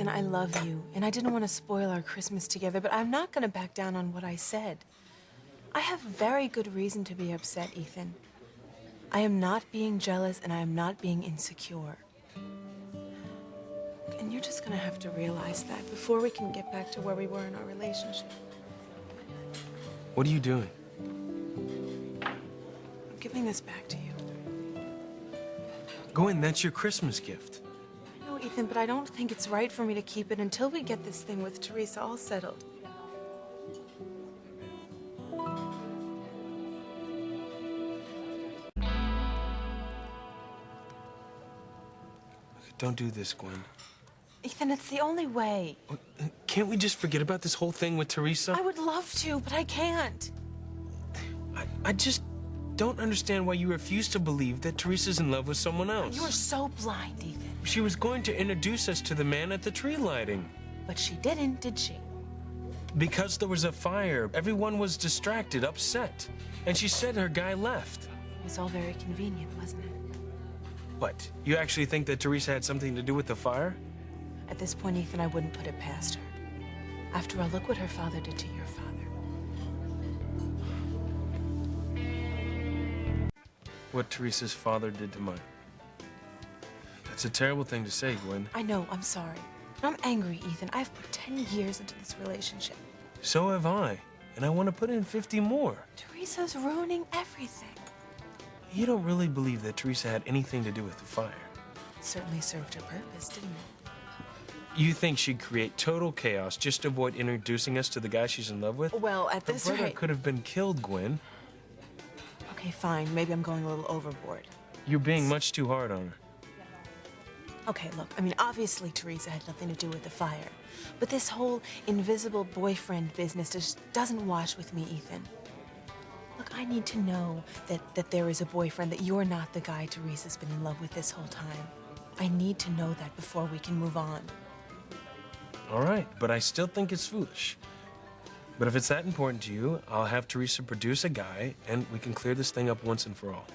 Ethan, I love you, and I didn't want to spoil our Christmas together, but I'm not going to back down on what I said. I have very good reason to be upset, Ethan. I am not being jealous, and I am not being insecure. And you're just going to have to realize that before we can get back to where we were in our relationship. What are you doing? I'm giving this back to you. Gwen, that's your Christmas gift. I know, Ethan, but I don't think it's right for me to keep it until we get this thing with Teresa all settled. Don't do this, Gwen. Ethan, it's the only way. Can't we just forget about this whole thing with Teresa? I would love to, but I can't. I just don't understand why you refuse to believe that Teresa's in love with someone else. You are so blind, Ethan. She was going to introduce us to the man at the tree lighting. But she didn't, did she? Because there was a fire, everyone was distracted, upset. And she said her guy left. It was all very convenient, wasn't it? What? You actually think that Teresa had something to do with the fire? At this point, Ethan, I wouldn't put it past her. After all, look what her father did to your father. What Teresa's father did to mine. That's a terrible thing to say, Gwen. I know, I'm sorry. But I'm angry, Ethan. I've put 10 years into this relationship. So have I. And I want to put in 50 more. Teresa's ruining everything. You don't really believe that Teresa had anything to do with the fire? It certainly served her purpose, didn't it? You think she'd create total chaos just to avoid introducing us to the guy she's in love with? Well, at this Her brother rate... could have been killed, Gwen. Okay, fine. Maybe I'm going a little overboard. You're being much too hard on her. Okay, look, I mean, obviously Teresa had nothing to do with the fire. But this whole invisible boyfriend business just doesn't wash with me, Ethan. Look, I need to know that there is a boyfriend, that you're not the guy Teresa's been in love with this whole time. I need to know that before we can move on. All right, but I still think it's foolish. But if it's that important to you, I'll have Teresa produce a guy, and we can clear this thing up once and for all.